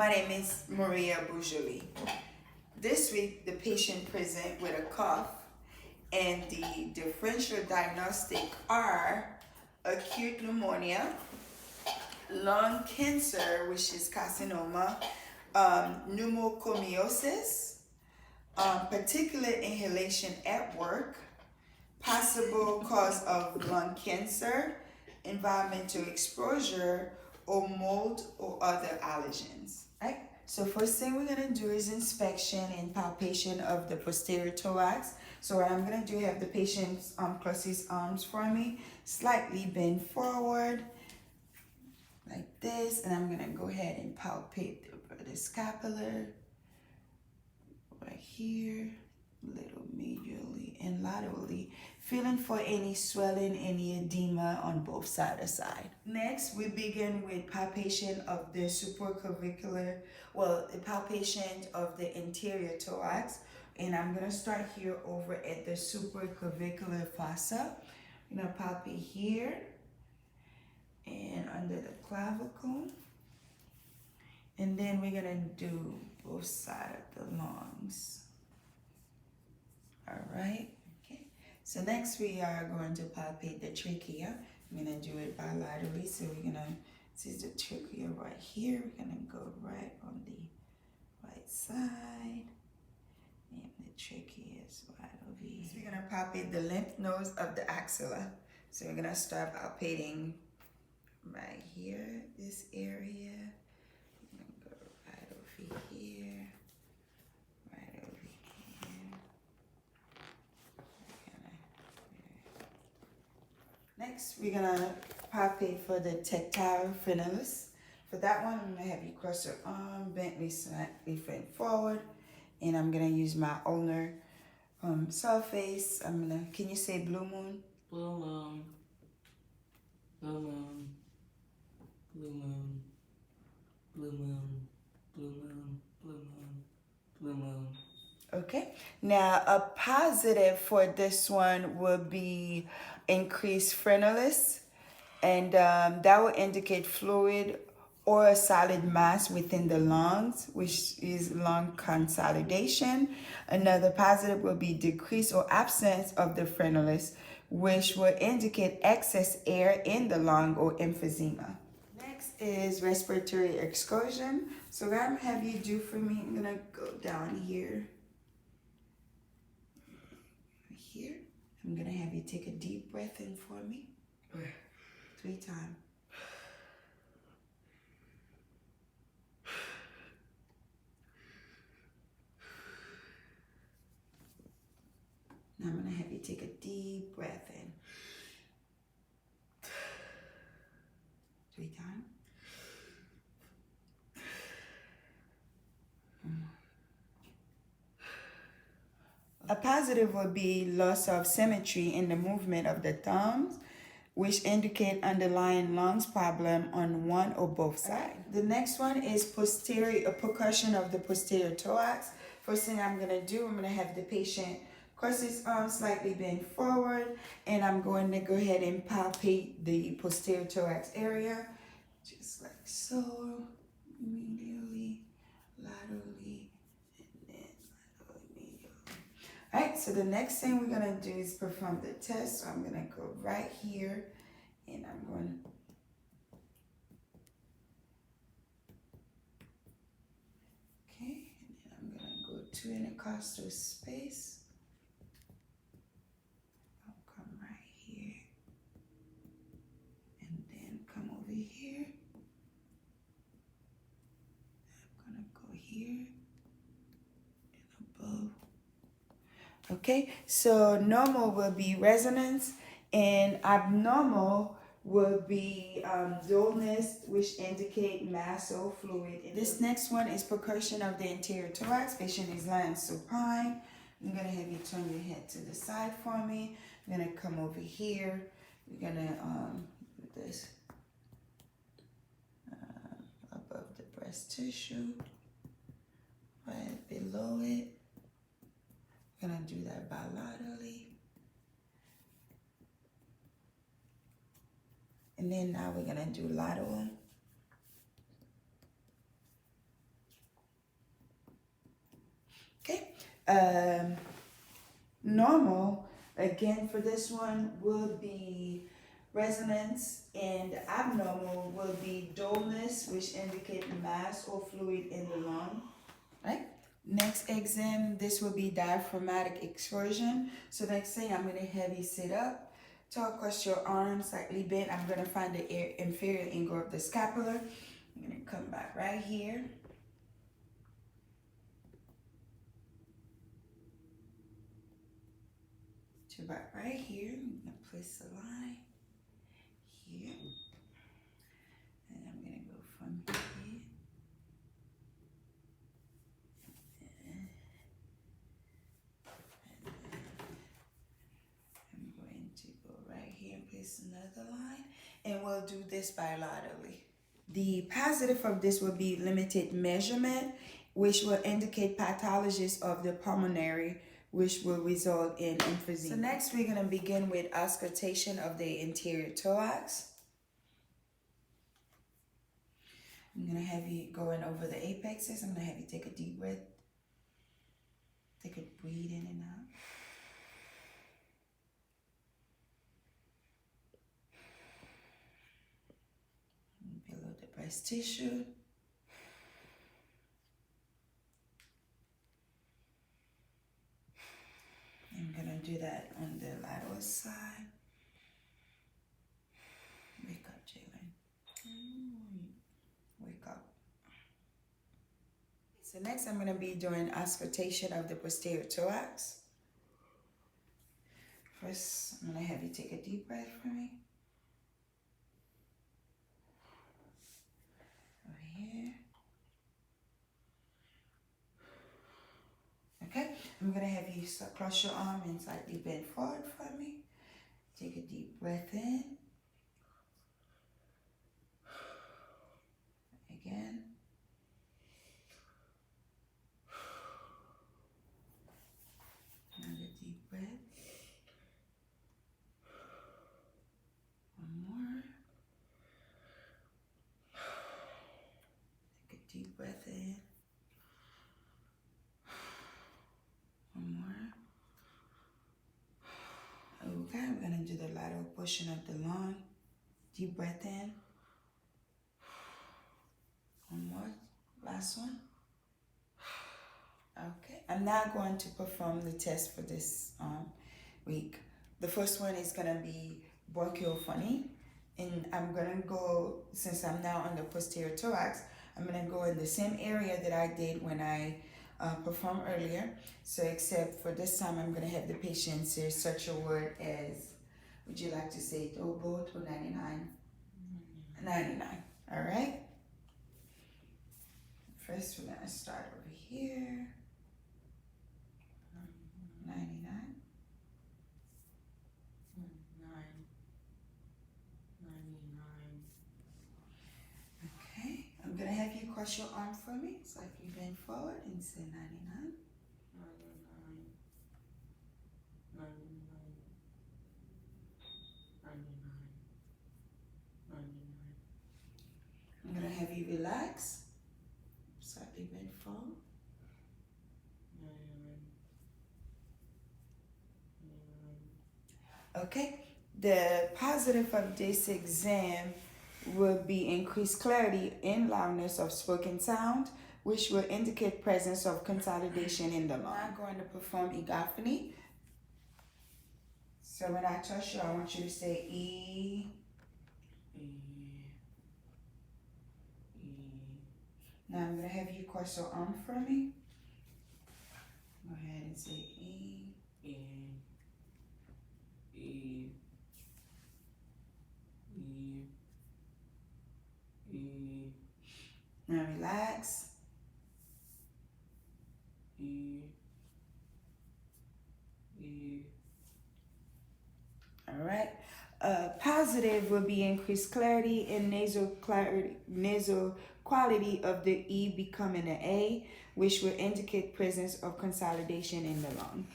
My name is Maria Boujoli. This week, the patient present with a cough, and the differential diagnostic are acute pneumonia, lung cancer, which is carcinoma, pneumocomiosis, particulate inhalation at work, possible cause of lung cancer, environmental exposure, or mold or other allergens. Right? So first thing we're gonna do is inspection and palpation of the posterior thorax. So what I'm gonna do, have the patient cross his arms for me, slightly bend forward like this, and I'm gonna go ahead and palpate the scapular right here, little medially and laterally, feeling for any swelling, any edema on both side. Next, we begin with palpation of the the palpation of the interior thorax, and I'm gonna start here over at the supraclavicular fossa. I'm gonna palpate here and under the clavicle, and then we're gonna do both sides of the lungs. All right, okay. So next we are going to palpate the trachea. I'm gonna do it bilaterally. So we're gonna, this is the trachea right here. We're gonna go right on the right side. And the trachea is right over here. So we're gonna palpate the lymph nodes of the axilla. So we're gonna start palpating right here, this area. I'm gonna go right over here. Next, we're gonna palpate for the tactile frenalis. For that one, I'm gonna have you cross your arm, bend slightly forward, and I'm gonna use my ulnar surface. Can you say blue moon? Blue moon, blue moon, blue moon, blue moon, blue moon, blue moon, blue moon. Okay, now a positive for this one would be increased frenalis, and that will indicate fluid or a solid mass within the lungs, which is lung consolidation. Another positive will be decrease or absence of the frenalis, which will indicate excess air in the lung or emphysema. Next is respiratory excursion. So what I'm gonna have you do for me, I'm gonna go down here. Here, I'm gonna have you take a deep breath in for me. 3 times. Now I'm gonna have you take a deep breath in. 3 times. A positive would be loss of symmetry in the movement of the thumbs, which indicate underlying lungs problem on one or both sides. The next one is percussion of the posterior thorax. First thing I'm gonna do, I'm gonna have the patient cross his arms, slightly bend forward, and I'm going to go ahead and palpate the posterior thorax area, just like so, medially, laterally, and then laterally, medially. All right, so the next thing we're gonna do is perform the test. So I'm gonna go right here, and I'm going to and then I'm gonna go to intercostal space. I'll come right here, and then come over here. I'm gonna go here and above. Okay, so normal will be resonance, and abnormal will be dullness, which indicate mass or fluid. This next one is percussion of the interior thorax. Patient is lying supine. I'm gonna have you turn your head to the side for me. I'm gonna come over here. We're gonna do this above the breast tissue, right below it. Gonna do that bilaterally. And then now we're gonna do lateral. Normal, again for this one, will be resonance, and abnormal will be dullness, which indicate mass or fluid in the lung. Right? Next exam, this will be diaphragmatic excursion. So next thing, I'm gonna have you sit up, toe across your arms, slightly bent. I'm gonna find the inferior angle of the scapula. I'm gonna come back right here. To back right here. I'm gonna place a line here. And I'm gonna go from here. I'm going to go right here and place another line, and we'll do this bilaterally. The positive of this will be limited measurement, which will indicate pathologies of the pulmonary, which will result in emphysema. So next we're gonna begin with auscultation of the interior thorax. I'm gonna have you going over the apexes. I'm gonna have you take a deep breath. Take a breathe in and out. Below the breast tissue. I'm gonna do that on the lateral side. Wake up, Jalen. Wake up. So next I'm gonna be doing auscultation of the posterior thorax. First, I'm gonna have you take a deep breath for me. Over here. Okay, I'm gonna have you cross your arm and slightly bend forward for me. Take a deep breath in. Again. Another deep breath. One more. Take a deep breath in. One more. Okay, we're gonna do the lateral portion of the lung. Deep breath in. One more. Last one. Okay, I'm now going to perform the test for this week. The first one is gonna be bronchophony, and I'm gonna go, since I'm now on the posterior thorax, I'm gonna go in the same area that I did when I performed earlier. So except for this time, I'm gonna have the patient say such a word as, would you like to say it, Obo 299? 99, all right? First, we're gonna start over here. 99. 99. Okay, I'm gonna have you cross your arm for me. So if you bend forward and say 99. 99. I'm gonna have you relax. Slightly bend forward. 99. Okay, the positive of this exam will be increased clarity and loudness of spoken sound, which will indicate presence of consolidation in the lung. I'm going to perform egophony. So when I touch you, I want you to say E. Now I'm going to have you cross your arm for me. Go ahead and say E. Now relax. All right. Positive will be increased clarity and nasal quality of the E becoming an A, which will indicate presence of consolidation in the lung.